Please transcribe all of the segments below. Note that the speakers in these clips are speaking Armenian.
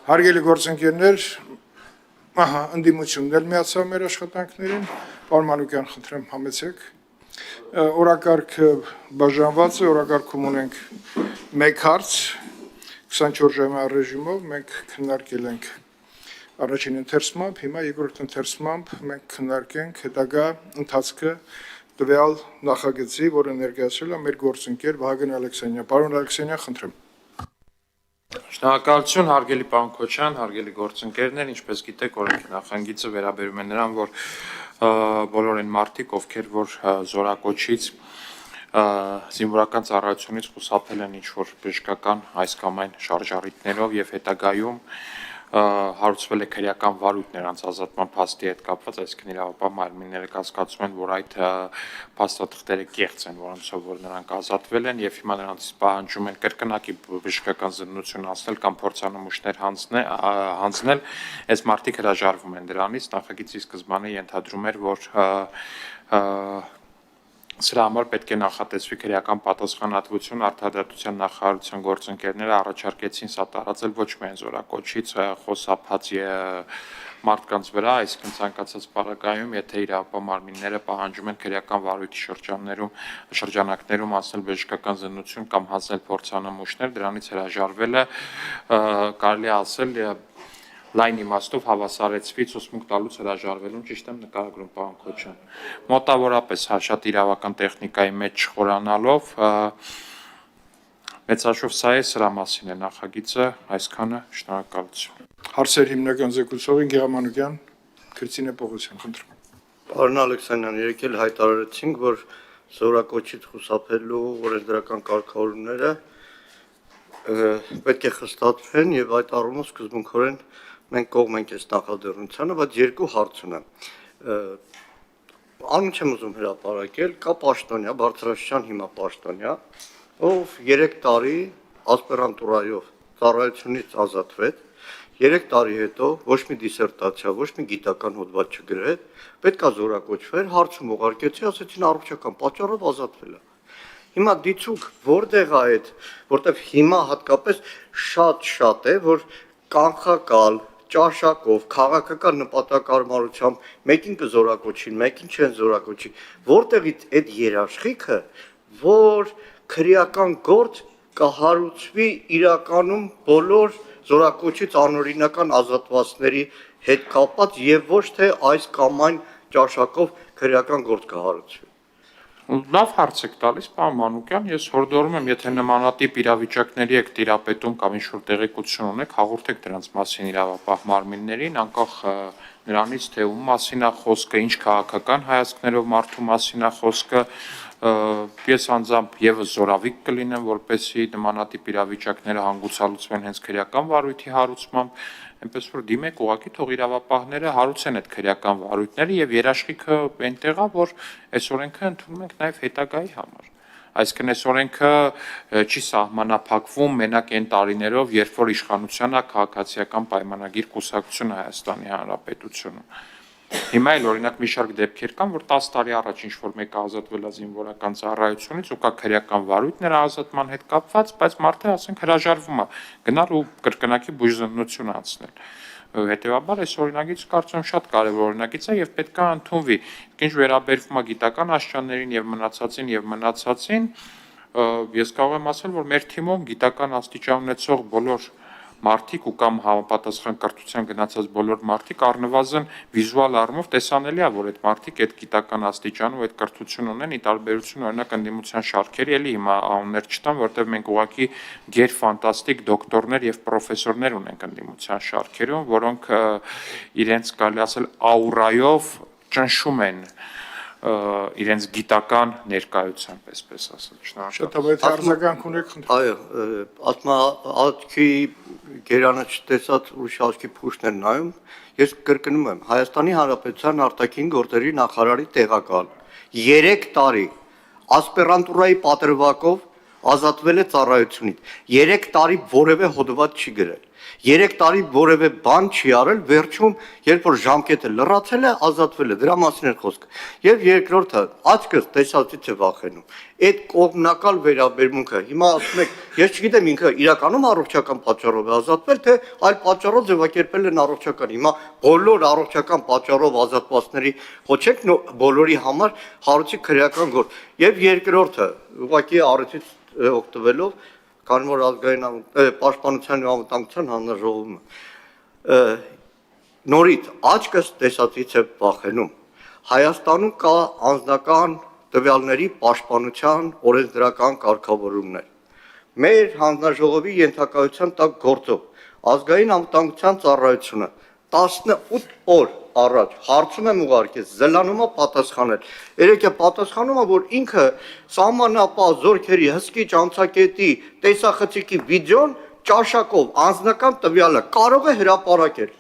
Հարգելի գործընկերներ, ընդդիմությունն էլ միացավ մեր աշխատանքներին, պարոն Մանուկյան, խնդրեմ համեցեք։ Օրակարգը բաժանված է, օրակարգում ունենք մեկ հարց, 24 ժամյա ռեժիմով մենք քննարկել ենք առաջին ընթերցմամբ, հիմա երկրորդ ընթերցմամբ մենք քննարկենք հետագա ընթացքը տվյալ նախագծի, որը ներկայացրել է մեր գործընկեր Վահագն Ալեքսանյան։ Պարոն Ալեքսանյան, խնդրեմ։ Շնորհակալություն, հարգելի պարոն Քոչյան, հարգելի գործընկերներ, ինչպես գիտեք, օրենքի նախագիծը վերաբերում է նրան, որ բոլոր այն մարդիկ, ովքեր որ զորակոչից զինվորական ծառայությունից խուսափել են ինչ-որ բժշկական այս կամ այն շարժառիթներով եւ հետագայում հարուցվել է քրեական վարույթ նրանց ազատման փաստի հետ կապված, այսինքն իրավապահ մարմինները կասկածում են, որ այդ փաստաթղթերը կեղծ են, որոնցով որ նրանք ազատվել են եւ հիմա նրանցից պահանջում են կրկնակի բժշկական զննություն անցնել կամ փորձանմուշներ հանձնել, այս մարդիկ հրաժարվում են դրանից, նախագիծի սկզբանե ենթադրում էր, որ սրա համար պետք է նախատեսվի քրեական պատասխանատվություն, արդարադատության նախարարության գործընկերները առաջարկեցին սա տարածել ոչ միայն զորակոչից խոսափած մարդկանց վրա, այսինքն ցանկացած պարագայում, եթե իրավապահ մարմինները պահանջում են քրեական վարույթի շրջանակներում անցնել բժշկական զննություն կամ հանձնել փորձանմուշներ, դրանից հրաժարվելը կարելի է ասել լայն իմաստով հավասարեցվի ցուցմունք տալուց հրաժարվելուն, ճիշտ եմ նկարագրում, պարոն Քոչյան։ Մոտավորապես շատ իրավական տեխնիկայի մեջ չխորանալով, մեծաշով սա է, սրա մասին է նախագիծը, այսքանը, շնորհակալություն։ Հարցեր հիմնական զեկուցողին Գեղամանուկյան, Քրիստինե Պողոսյան, խնդրում։ Պարոն Ալեքսանյան, երեկ էլ հայտարարեցինք, որ զորակոչից խուսափելու օրենսդրական կարգավորումները պետք է խստացվեն եւ այդ առումով սկզբունքորեն մենք կողմ ենք այս նախաձեռնությանը, բայց երկու հարց ունեմ։ Անուն չեմ ուզում հրապարակել, կա պաշտոնյա, բարձրաստիճան հիմա պաշտոնյա, ով 3 տարի ասպիրանտուրայով ծառայությունից ազատվեց, 3 տարի հետո ոչ մի դիսերտացիա, ոչ մի գիտական հոդված չգրեց, պետքա զորակոչվեր, հարցում ուղարկեցի, ասեցին առողջական պատճառով ազատվել է։ Հիմա դիցուք որտեղ է այդ, որտեղ հիմա հատկապես շատ է, որ կանխակալ ճաշակով, քաղաքական նպատակարարությամբ մեկին կզորակոչին, մեկին չեն զորակոչի, որտեղից այդ երաշխիքը, որ քրեական գործ կհարուցվի իրականում բոլոր զորակոչից անօրինական ազատվածների հետ կապված եւ ոչ թե այս կամ այն ճաշակով քրեական գործ կհարուցվի։ Լավ հարց եք տալիս, պարոն Մանուկյան, ես հորդորում եմ, եթե նմանատիպ իրավիճակների եք տիրապետում կամ ինչ-որ տեղեկություն ունեք, հաղորդեք դրանց մասին իրավապահ մարմիններին, անկախ նրանից, թե ում մասին է խոսքը, ինչ քաղաքական հայացքներով մարդու մասին է խոսքը, ես անձամբ եւս զորավիկ կլինեմ, որպեսզի նմանատիպ իրավիճակները հանգուցալուծվեն հենց քրեական վարույթի հարուցմամբ, այնպես որ դիմեք ուղղակի թող իրավապահները հարուցեն այդ քրեական վարույթները եւ երաշխիքը այնտեղ է, որ այս օրենքը ընդունում ենք նաեւ հետագայի համար։ Այսինքն այս օրենքը չի սահմանափակվում մենակ այն տարիներով, երբ որ իշխանության է քաղաքացիական պայմանագիր կուսակցությունը Հայաստանի Հանրապետությունում։ Հիմա էլ օրինակ մի շարք դեպքեր կան, որ 10 տարի առաջ ինչ-որ մեկը ազատվել է զինվորական ծառայությունից ու կա քրեական վարույթ նրա ազատման հետ կապված, բայց մարդը ասենք հրաժարվում է գնալ ու կրկնակի բուժզննություն անցնել։ Հետևաբար այս օրինագիծը կարծում եմ շատ կարևոր օրինագիծ է եւ պետք է ընդունվի։ Ինչ վերաբերվում է գիտական աշճաններին եւ մնացածին, ես կարող եմ ասել, որ մեր թիմում գիտական աստիճան ունեցող բոլոր մարդիկ ու կամ համապատասխան կրթության գնացած բոլոր մարդիկ առնվազն վիզուալ առումով տեսանելի է, որ այդ մարդիկ այդ գիտական աստիճան ու այդ կրթություն ունեն, ի տարբերություն օրինակ ընդդիմության շարքերի, էլի հիմա անուններ չտամ, որտեղ մենք ուղղակի գերֆանտաստիկ դոկտորներ եւ պրոֆեսորներ ունենք ընդդիմության շարքերում, որոնք իրենց կարելի ասել աուրայով ճնշում են իրենց գիտական ներկայությամբ, այսպես ասած, շնորհակալ։ Շատ արձագանք ունեք, խնդրում։ Այո, ասма աչքի գերանը չտեսած ուրիշ աչքի փուշն են նայում, ես կրկնում եմ, Հայաստանի Հանրապետության արտաքին գործերի նախարարի տեղակալ 3 տարի ասպիրանտուրայի պատրվակով ազատվել է ծառայությունից։ 3 տարի որևէ հոդված չի գրել։ 3 տարի որևէ բան չի արել, վերջում երբ որ ժամկետը լրացել է, ազատվել է, դրա մասին է խոսքը։ Եվ երկրորդը, աչքս տեսածից է վախենում։ Այդ կողմնակալ վերաբերմունքը, հիմա ասում եք, ես չգիտեմ ինքը իրականում առողջական պատճառով է ազատվել, թե այլ պատճառով ձևակերպել են առողջական։ Հիմա բոլոր առողջական պատճառով ազատվածների խոչեք բոլորի համար հարուցի քրեական գործ։ Եվ երկրորդը, ուղղակի առիթից օգտվելով քանի որ ազգային պաշտպանության ու անվտանգության հանձնաժողովը նորից աչքս տեսածից է վախենում։ Հայաստանում կա անձնական տվյալների պաշտպանության օրենսդրական կարգավորումներ։ Մեր հանձնաժողովի ենթակայության տակ գործող ազգային անվտանգության ծառայությունը 18 օր առաջ հարցում եմ ուղարկել, զլանումը պատասխանել։ Երեք է պատասխանումը, որ ինքը սահմանապահ զորքերի հսկիչ անցակետի տեսախցիկի վիդեոն ճաշակով անձնական տվյալը կարող է հրապարակել։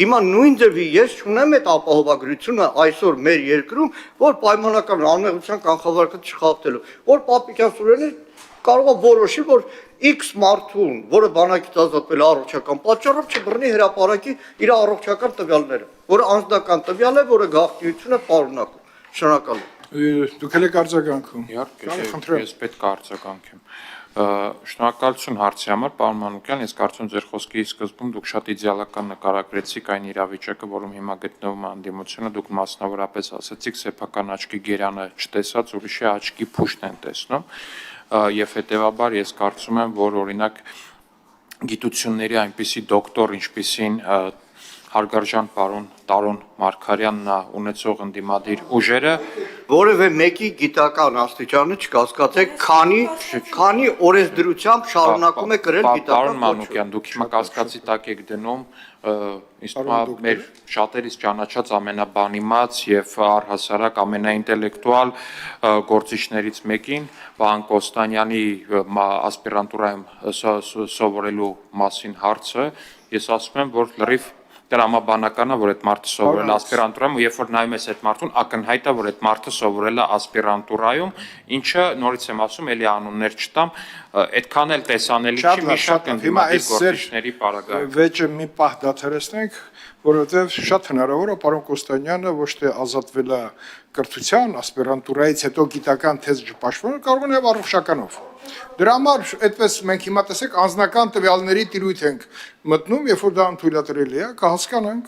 Հիմա նույն ձևի ես չունեմ այդ ապահովագրությունը այսօր մեր երկրում, որ պայմանական անմեղության կանխավարկը չխախտելու, որ Պապիկյան Սուրենը կարող է որոշի, որ X մարդուն, որը բանակից ազատվել է առողջական պատճառով, չբռնի հրապարակի իր առողջական տվյալները, որը անձնական տվյալ է, որը գաղտնիություն է պարունակում։ Շնորհակալ եմ։ Դուք եք արձագանքում։ Իհարկե, ես պետք է արձագանքեմ։ Շնորհակալություն հարցի համար, պարոն Մանուկյան, ես կարծում ձեր խոսքի սկզբում դուք շատ իդեալական նկարագրեցիք այն իրավիճակը, որում հիմա գտնվում է անդիմությունը, դուք մասնավորապես ասացիք սեփական աչքի գերանը չտեսած ուրիշի աչքի փուշտն են տեսնում, եւ հետեւաբար ես կարծում եմ, որ օրինակ գիտությունների այնպիսի դոկտոր, ինչպիսին հարգարժան պարոն Տարոն Մարգարյանն է ունեցող ընդդիմադիր ուժերը որևէ մեկի գիտական աստիճանը չկասկածեք, քանի օրենսդրությամբ շարունակում է կրել գիտական Պարոն Մանուկյան, դուք հիմա կասկածի տակ եք դնում իսկ մեր շատերից ճանաչած ամենաբանիմաց եւ առհասարակ ամենաինտելեկտուալ գործիչներից մեկին Վահան Կոստանյանի ասպիրանտուրայում սովորելու մասին հարցը, ես ասում եմ, որ լրիվ տրամաբանական է, որ այդ մարդը սովորել է ասպիրանտուրայում, ու երբ որ նայում ես այդ մարդուն, ակնհայտ է, որ այդ մարդը սովորել է ասպիրանտուրայում, ինչը նորից եմ ասում, էլի անուններ չտամ, այդքան էլ տեսանելի չի մի շատ ընդդիմադիր գործիչների պարագայում։ Վեճը մի պահ դադարեցնենք, որովհետև շատ հնարավոր է պարոն Կոստանյանը ոչ թե ազատվել է կրթության, ասպիրանտուրայից հետո գիտական թեզ չպաշտպանել, կարող է նաև առողջականով։ Դրա համար այդպես մենք հիմա տեսեք անձնական տվյալների տիրույթ ենք մտնում, երբ որ դա անթույլատրելի է, կհասկանանք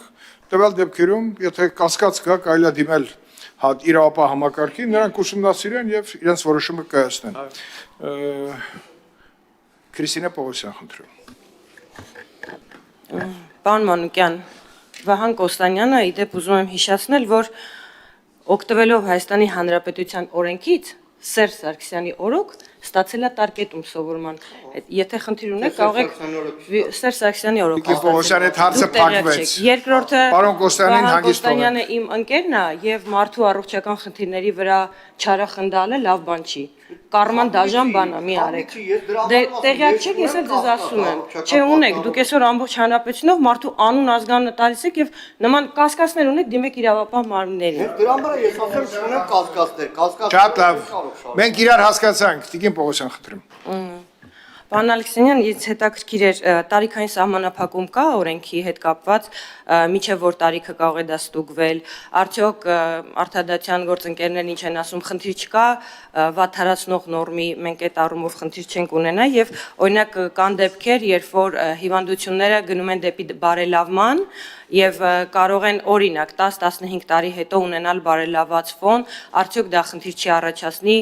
տվյալ դեպքերում, եթե կասկած կա, կարելի է դիմել իրավապահ համակարգին, նրանք ուսումնասիրեն եւ իրենց որոշումը կայացնեն։ Քրիստինա Պողոսյան, խնդրում։ Պարոն Մանուկյան, Վահան Կոստանյանը իդեպ ուզում եմ հիշեցնել, որ օգտվելով Հայաստանի Հանրապետության օրենքից Սերժ Սարգսյանի օրոք ստացել է տարկետում սովորման։ Եթե խնդիր ունեք, կարող եք Սերժ Սարգսյանի օրոք։ Տիկին Պողոսյան այդ հարցը փակվեց։ Երկրորդը Պարոն Կոստանյանին հանգիստ Կոստանյանը իմ ընկերն է եւ մարդու առողջական խնդիրների վրա չարախնդալը լավ բան չի։ Կարման դաժան բան է, մի արեք։ Դե տեղյակ չեք, ես էլ ձեզ ասում եմ։ Չէ, ունեք, դուք այսօր ամբողջ հանրապետությունով մարդու անուն ազգանունը տալիս եք եւ նման կասկածներ ունեք, դիմեք իրավապահ մարմիններին։ Դրա համար ես ասեմ, չունեմ կասկածներ, Շատ լավ։ Մենք իրար հասկացանք, Տիկին Պողոսյան, խնդրում։ Պարոն Ալեքսանյան, ինձ հետաքրքիր էր տարիքային սահմանափակում կա օրենքի հետ կապված, միջև որ տարիքը կարող է դա ստուգվել, արդյոք արտադրության գործընկերներն ինչ են ասում, խնդիր չկա, վատթարացնող նորմի մենք այդ առումով խնդիր չենք ունենա եւ օրինակ կան դեպքեր, երբ որ հիվանդությունները գնում են դեպի բարելավման եւ կարող են օրինակ 10-15 տարի հետո ունենալ բարելաված ֆոն, արդյոք դա խնդիր չի առաջացնի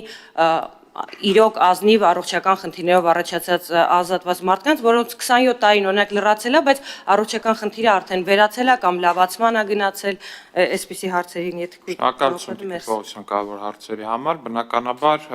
իրոք ազնիվ առողջական խնդիրներով առաջացած ազատված մարդկանց, որոնց 27 տարին օրինակ լրացել է, բայց առողջական խնդիրը արդեն վերացել է կամ լավացման է գնացել, այսպիսի հարցերին եթե Շնորհակալություն Պողոսյան կարևոր հարցերի համար, բնականաբար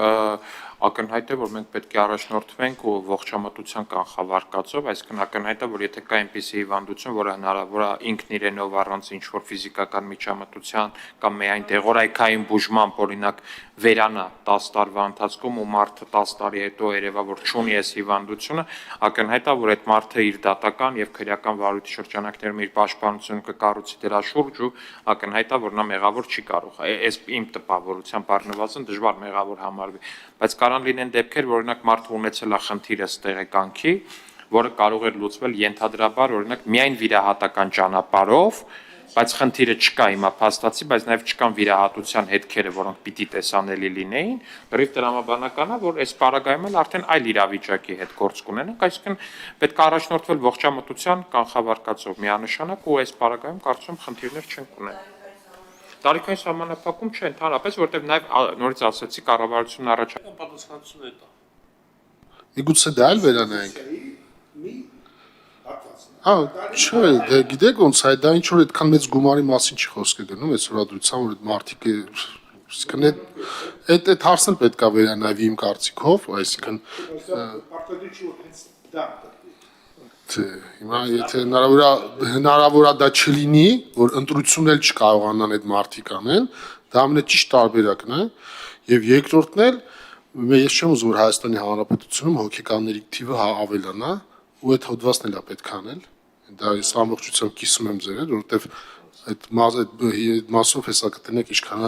ակնհայտ է, որ մենք պետք է առաջնորդվենք ու ողջամտության կանխավարկածով, այսինքն ակնհայտ է, որ եթե կա այնպիսի հիվանդություն, որը հնարավոր է ինքն իրենով առանց ինչ-որ ֆիզիկական միջամտության կամ միայն դեղորայքային բուժմամբ, օրինակ վերանա 10 տարվա ընթացքում ու մարդը 10 տարի հետո երևա, որ չունի այս հիվանդությունը, ակնհայտ է, որ այդ մարդը իր դատական եւ քրեական վարույթի շրջանակներում իր պաշտպանությունը կկառուցի դրա շուրջ ու ակնհայտ է, որ նա մեղավոր չի կարող։ Այս իմ տպավորությամբ առնվազն դժվար մեղավոր համարվի, բայց կարան լինեն դեպքեր, որ օրինակ մարդը ունեցել է խնդիրը ստեղեկանքի, որը կարող էր լուծվել ենթադրաբար օրինակ միայն վիրահատական ճանապարհով, բայց խնդիրը չկա հիմա փաստացի, բայց նաև չկան վիրահատության հետքերը, որոնք պիտի տեսանելի լինեին, լրիվ տրամաբանական է, որ այս պարագայում էլ արդեն այլ իրավիճակի հետ գործ կունենանք, այսինքն պետք է առաջնորդվել ողջամտության կանխավարկածով միանշանակ ու այս պարագայում կարծում եմ խնդիրներ չենք ունենա։ Տարիքային սահմանափակում չէ ընդհանրապես, որտեղ նաև նորից ասացի կառավարությունն առաջարկում պատասխանատվություն է դա։ Միգուցե դա էլ վերանայենք։ Հա, չէ, դե գիտեք ոնց է, դա ինչ որ այդքան մեծ գումարի մասին չի խոսքը գնում, այս հրադրության, որ այդ մարդիկ իսկն այդ հարցն պետք է վերանայվի իմ կարծիքով, այսինքն հիմա եթե հնարավոր է դա չլինի, որ ընտրությունն էլ չկարողանան այդ մարդիկ անեն, դա ամենաճիշտ տարբերակն է, եւ երկրորդն էլ ես չեմ ուզում որ Հայաստանի Հանրապետությունում հոգեկանների թիվը ավելանա, ու այդ հոդվածն էլ է պետք անել։ Դա ես ամբողջությամբ կիսում եմ ձեր հետ, որովհետեւ այդ մասով հեսա կտնեք ինչքան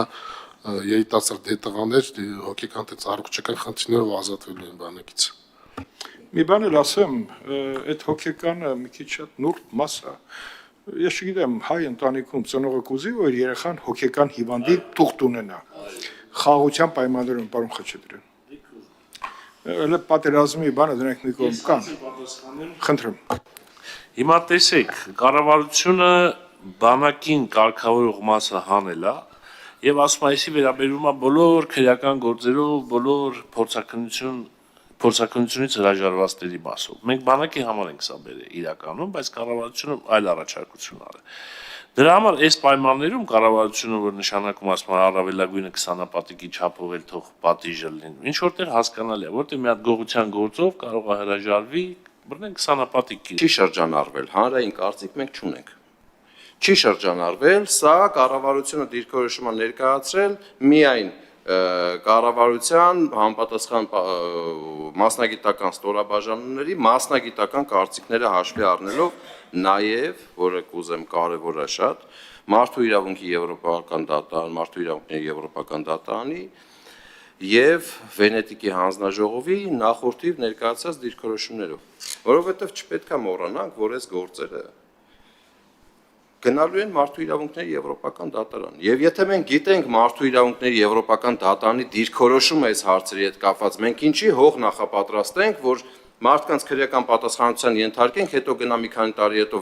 երիտասարդ դետաղաներ հոգեկան առողջական խնդիրներով ազատվելու են բանակից։ Մի բան էլ ասեմ, այդ հոգեկանը մի քիչ շատ նուրբ մաս է։ Ես չգիտեմ, հայ ընտանիքում ծնողը կուզի, որ երեխան հոգեկան հիվանդի տուղտ ունենա։ Խաղաղության պայմաններում, պարոն Խաչատրյան։ Elə պատերազմի բանը դրանք մի կողմ կան։ Խնդրեմ։ Հիմա տեսեք, կառավարությունը բանակին կարգավորող մասը հանել է եւ ասում է, այսի վերաբերում է բոլոր քրեական գործերով, բոլոր փորձակնությունից հրաժարվածների մասով։ Մենք բանակի համար ենք սա բերել իրականում, բայց կառավարությունը այլ առաջարկություն արել։ Դրա համար այս պայմաններում կառավարությունը, որ նշանակում ասում է առավելագույնը 20-պատիկի չափով էլ թող պատիժը լինի, ինչ որտեղ հասկանալի է, որտեղ մի հատ գողության գործով կարող է հրաժարվի, բռնեն 20-պատիկի։ Չի շրջանառվել, հանրային կարծիք մենք չունենք։ Չի շրջանառվել, սա կառավարությունը դիրքորոշումը ներկայացրել միայն կառավարության համապատասխան մասնագիտական ստորաբաժանումների մասնագիտական կարծիքները հաշվի առնելով նաև, որը կուզեմ կարևորը շատ, մարդու իրավունքի եվրոպական դատարան, մարդու իրավունքների եվրոպական դատարանի եւ Վենետիկի հանձնաժողովի նախորդիվ ներկայացած դիրքորոշումներով, որովհետեւ չպետք է մոռանանք, որ այս գործերը գնալու են մարդու իրավունքների եվրոպական դատարան։ Եվ եթե մենք գիտենք մարդու իրավունքների եվրոպական դատարանի դիրքորոշումը այս հարցերի հետ կապված, մենք ինչի հող նախապատրաստենք, որ մարդկանց քրեական պատասխանատվության ենթարկենք, հետո գնա մի քանի տարի հետո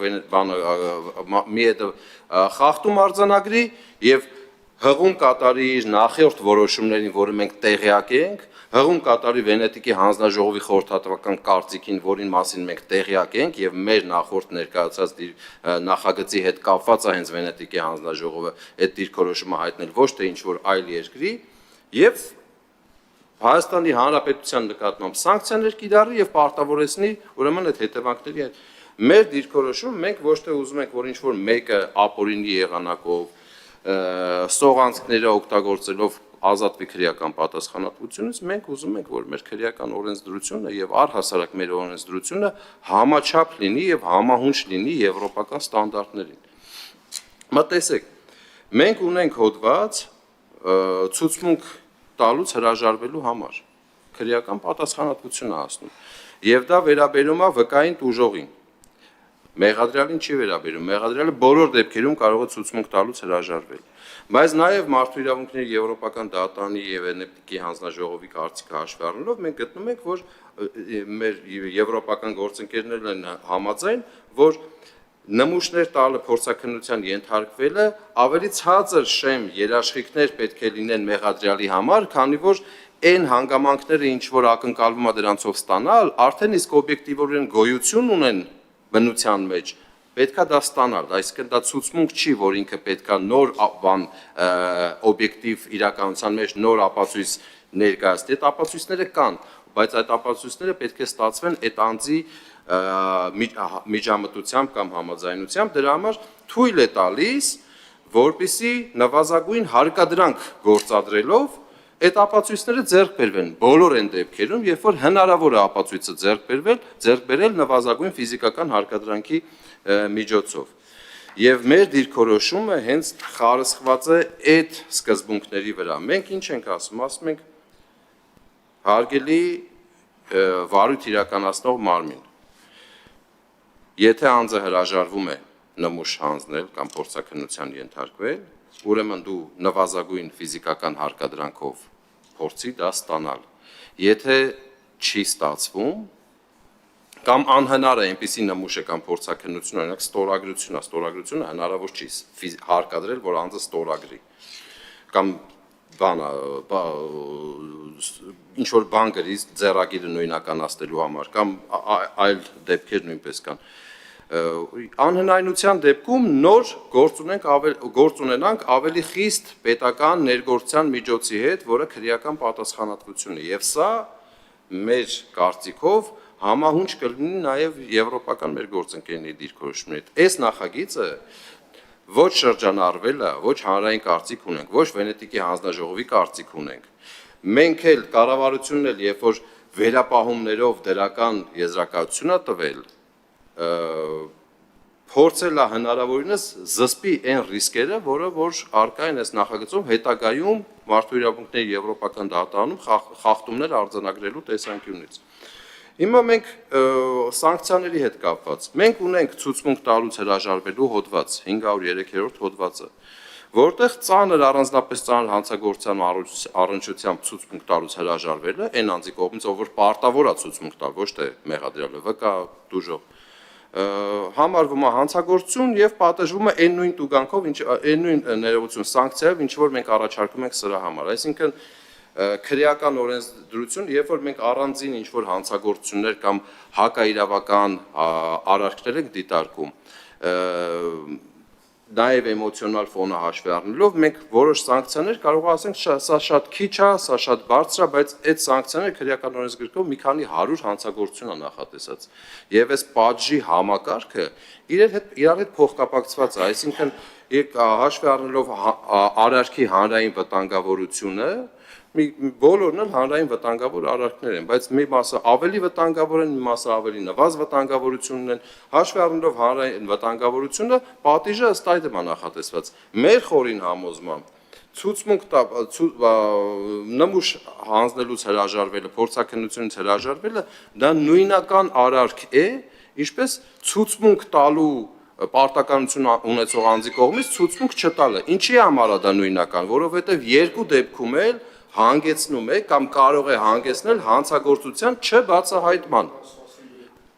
մի հետո խախտում արձանագրի եւ հղում կատարի իր նախորդ որոշումներին, որը մենք տեղյակ ենք, հղում կատարի Վենետիկի հանձնաժողովի խորհրդատվական կարծիքին, որին մասին մենք տեղյակ ենք եւ մեր նախորդ ներկայացած նախագծի հետ կապված է հենց Վենետիկի հանձնաժողովը այդ դիրքորոշումը հայտնել ոչ թե ինչ որ այլ երկրի եւ Հայաստանի Հանրապետության նկատմամբ սանկցիաներ կիրառի եւ պարտավորեցնի ուրեմն այդ հետևանքների հետ։ Մեր դիրքորոշումը մենք ոչ թե ուզում ենք, որ ինչ որ մեկը ապօրինի եղանակով սողանցքները օգտագործելով ազատվի քրեական պատասխանատվությունից, մենք ուզում ենք, որ մեր քրեական օրենսդրությունը եւ առհասարակ մեր օրենսդրությունը համաչափ լինի եւ համահունչ լինի եվրոպական ստանդարտներին։ Մա տեսեք, մենք ունենք հոդված ցուցմունք տալուց հրաժարվելու համար քրեական պատասխանատվություն է ասնում եւ դա վերաբերում է վկային տուժողին մեղադրյալին չի վերաբերում մեղադրյալը բոլոր դեպքերում կարող է ցուցմունք տալուց հրաժարվել բայց նաեւ մարդու իրավունքների եվրոպական դատարանի եւ Վենետիկի հանձնաժողովի կարծիքը հաշվի առնելով մենք գտնում ենք որ մեր եվրոպական գործընկերներն են համաձայն որ նմուշներ տալը փորձաքննության ենթարկվելը ավելի ցածր շեմ երաշխիքներ պետք է լինեն մեղադրյալի համար, քանի որ այն հանգամանքները, ինչ որ ակնկալվում է դրանցով ստանալ, արդեն իսկ օբյեկտիվորեն գոյություն ունեն բնության մեջ, պետքա դա ստանալ, այսինքն դա ցուցմունք չի, որ ինքը պետքա նոր բան օբյեկտիվ իրականության մեջ նոր ապացույց ներկայացնի, այդ ապացույցները կան, բայց այդ ապացույցները պետք է ստացվեն այդ անձի միջամտությամբ կամ համաձայնությամբ դրա համար թույլ է տալիս, որպիսի նվազագույն հարկադրանք գործադրելով այդ ապացույցները ձեռք բերվեն բոլոր այն դեպքերում, երբ որ հնարավոր է ապացույցը ձեռք բերել նվազագույն ֆիզիկական հարկադրանքի միջոցով։ Եվ մեր դիրքորոշումը հենց խարսխված է այդ սկզբունքների վրա։ Մենք ինչ ենք ասում ենք հարգելի վարույթ իրականացնող մարմին, եթե անձը հրաժարվում է նմուշ հանձնել կամ փորձաքննության ենթարկվել, ուրեմն դու նվազագույն ֆիզիկական հարկադրանքով փորձի դա ստանալ։ Եթե չի ստացվում, կամ անհնար է այնպիսի նմուշ է կամ փորձաքննություն, օրինակ ստորագրությունը հնարավոր չի հարկադրել, որ անձը ստորագրի, կամ ինչ որ բան գրի ձեռագիրը նույնականացնելու համար, կամ այլ դեպքեր նույնպես կան։ Անհնարինության դեպքում նոր գործ ունենանք ավելի խիստ պետական ներգործության միջոցի հետ, որը քրեական պատասխանատվություն է, եւ սա մեր կարծիքով համահունչ կլինի նաև եվրոպական մեր գործընկերների դիրքորոշումների հետ։ Այս նախագիծը ոչ շրջանառվելը, ոչ հանրային կարծիք ունենք, ոչ Վենետիկի հանձնաժողովի կարծիք ունենք։ Մենք էլ կառավարությունն էլ երբ որ վերապահումներով դրական եզրակացություն է տվել, փորձել է հնարավորինս զսպի այն ռիսկերը, որը որ առկա են այս նախագծում հետագայում մարդու իրավունքների եվրոպական դատարանում խախտումներ արձանագրելու տեսանկյունից։ Հիմա մենք սանկցիաների հետ կապված, մենք ունենք ցուցմունք տալուց հրաժարվելու հոդված, 503-րդ հոդվածը, որտեղ ծանր առանձնապես ծանր հանցագործության առնչությամբ ցուցմունք տալուց հրաժարվելը այն անձի կողմից, ով որ պարտավոր է ցուցմունք տալ, ոչ թե մեղադրյալը, վկա դուժող, համարվում է հանցագործություն եւ պատժվում է այն նույն տուգանքով, այն նույն ներողություն սանկցիայով, ինչ որ մենք առաջարկում ենք սրա համար, այսինքն քրեական օրենսդրություն, երբ որ մենք առանձին ինչ որ հանցագործություններ կամ հակաիրավական արարքներ ենք դիտարկում, նաև էմոցիոնալ ֆոնը հաշվի առնելով, մենք որոշ սանկցիաներ կարող ասենք սա շատ քիչ է, սա շատ բարձր է, բայց այդ սանկցիաները քրեական օրենսգրքով մի քանի 100 հանցագործություն է նախատեսած։ Եվ այս պատժի համակարգը իրար հետ փոխկապակցված է, այսինքն հաշվի առնելով արարքի հանրային վտանգավորությունը, բոլորն էլ հանրային վտանգավոր արարքներ են, բայց մի մասը ավելի վտանգավոր են, մի մասը ավելի նվազ վտանգավորությունն են, հաշվի առնելով հանրային վտանգավորությունը, պատիժը ըստ այդմ է նախատեսված։ Մեր խորին համոզմամբ նմուշ հանձնելուց հրաժարվելը, փորձաքննությունից հրաժարվելը, դա նույնական արարք է, ինչպես ցուցմունք տալու պարտականություն ունեցող անձի կողմից ցուցմունք չտալը։ Ինչի համար է դա նույնական, որովհետև երկու դեպքում էլ հանգեցնում է կամ կարող է հանգեցնել հանցագործության չբացահայտման։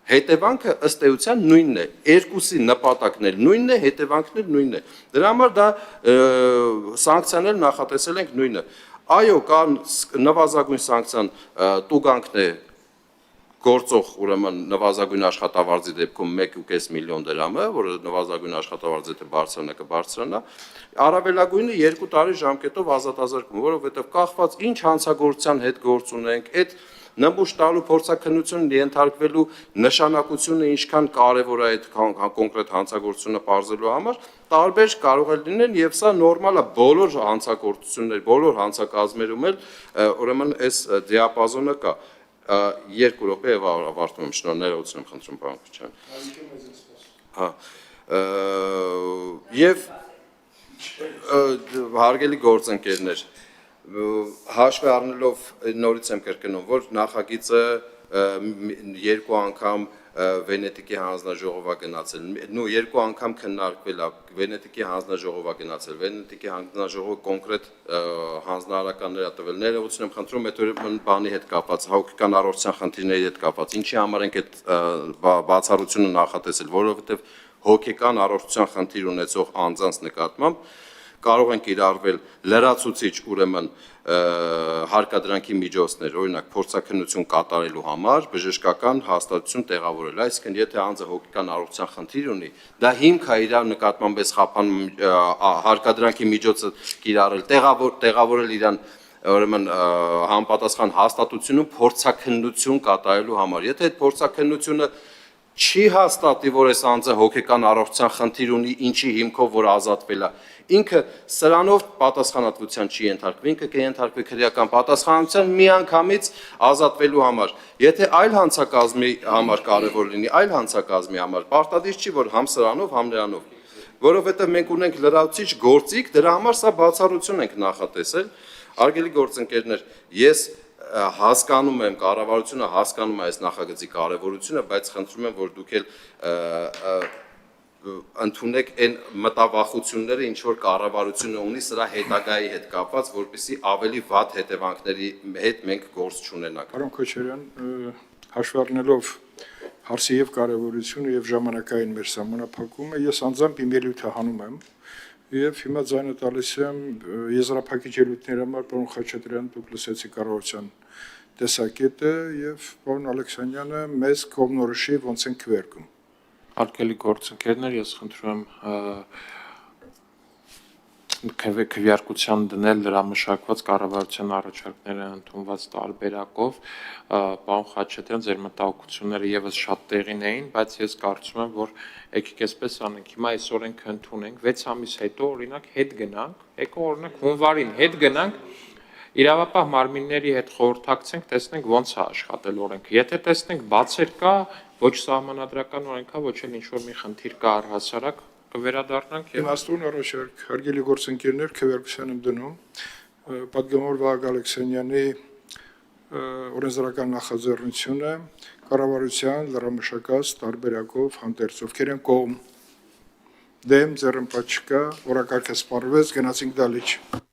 Հետևանքը ըստ էության նույնն է, երկուսի նպատակն էլ նույնն է, հետևանքն էլ նույնն է։ Դրա համար դա սանկցիան էլ նախատեսել ենք նույնը։ Այո, կա նվազագույն սանկցիան տուգանքն է գործող ուրեմն նվազագույն աշխատավարձի դեպքում 1.5 միլիոն դրամը, որը նվազագույն աշխատավարձը եթե բարձրանա կբարձրանա, առավելագույնը 2 տարի ժամկետով ազատազրկում, որովհետև կախված ինչ հանցագործության հետ գործ ունենք, այդ նմուշ տալու փորձաքննություն ենթարկվելու նշանակությունը ինչքան կարևոր է այդ կոնկրետ հանցագործությունը պարզելու համար, տարբեր կարող է լինել եւ սա նորմալ է բոլոր հանցագործություններ, բոլոր հանցակազմերում էլ ուրեմն այս դիապազոնը կա։ 2 րոպե եւ ավարտում եմ, շնորհներություն եմ խնդրում պարոն Քոչարյան։ Հա։ Եվ հարգելի գործընկերներ, հաշվի առնելով նորից եմ կրկնում, որ նախագիծը 2 անգամ Վենետիկի հանձնաժողովա գնացել, 2 անգամ քննարկվել է, Վենետիկի հանձնաժողովա գնացել, Վենետիկի հանձնաժողովը կոնկրետ հանձնարարականներ է տվել, ներողություն եմ խնդրում, այդ բանի հետ կապված, հոգեկան առողջության խնդիրների հետ կապված, ինչի համար ենք այդ բացառությունը նախատեսել, որովհետև հոգեկան առողջության խնդիր ունեցող անձանց նկատմամբ կարող են կիրառվել լրացուցիչ ուրեմն հարկադրանքի միջոցներ, օրինակ փորձաքննություն կատարելու համար բժշկական հաստատություն տեղավորել, այսինքն եթե անձը հոգեկան առողջության խնդիր ունի, դա հիմք է իր նկատմամբ այս հարկադրանքի միջոցը կիրառել, տեղավորել իրան ուրեմն համապատասխան հաստատությունում փորձաքննություն կատարելու համար, եթե այդ փորձաքննությունը չի հաստատի, որ այս անձը հոգեկան առողջության խնդիր ունի, ինչի հիմքով որ ազատվել է, ինքը սրանով պատասխանատվության չի ենթարկվի, ինքը կենթարկվի քրեական պատասխանատվության միանգամից ազատվելու համար։ Եթե այլ հանցակազմի համար կարևոր լինի, այլ հանցակազմի համար, պարտադիր չի, որ համ սրանով, համ նրանով, որովհետև մենք ունենք լրացուցիչ գործիք, դրա համար սա բացառություն ենք նախատեսել։ Արգելի գործընկերներ, ես հասկանում եմ, կառավարությունը հասկանում է այս նախագծի կարևորությունը, բայց խնդրում եմ, որ դուք էլ ընդունեք այն մտավախությունները, ինչ որ կառավարությունը ունի սրա հետագայի հետ կապված, որպեսզի ավելի վատ հետևանքների հետ մենք գործ չունենանք։ Պարոն Քոչարյան, հաշվի առնելով հարցի եւ կարևորությունը եւ ժամանակային մեր սահմանափակումը, ես անձամբ իմ ելույթը հանում եմ եւ հիմա ձայնը տալիս եմ եզրափակիչ ելույթների համար պարոն Խաչատրյան, դուք լսեցիք կառավարության տեսակետը եւ պարոն Ալեքսանյանը մեզ կողմնորոշի ոնց են քվերքում։ Արկելի գործընկերներ, ես խնդրում եմ քվեարկության դնել լրամշակված կառավարության առաջարկները ընդունված տարբերակով, պարոն Խաչատրյան, ձեր մտահոգությունները եւս շատ տեղին էին, բայց ես կարծում եմ, որ եկեք այսպես անենք, հիմա այս օրենքը ընդունենք, 6 ամիս հետո օրինակ հետ գնանք, եկեք օրինակ հունվարին հետ գնանք, իրավապահ մարմինների հետ խորհրդակցենք, տեսնենք ոնց է աշխատել օրենքը։ Եթե տեսնենք բացեր կա, ոչ սահմանադրական օրենքա, ոչ էլ ինչ-որ մի խնդիր կա առհասարակ, կվերադառնանք եւ Իմաստուն առաջարկ, հարգելի գործընկերներ, քվեարկության եմ դնում պատգամավոր Վահագ Ալեքսանյանի օրենսդրական նախաձեռնությունը կառավարության լրամշակած տարբերակով հանդերձ, ովքեր են կողմ, դեմ, ձեռնպատ չկա, օրակարգը սպառվեց, գնացինք դալիճ։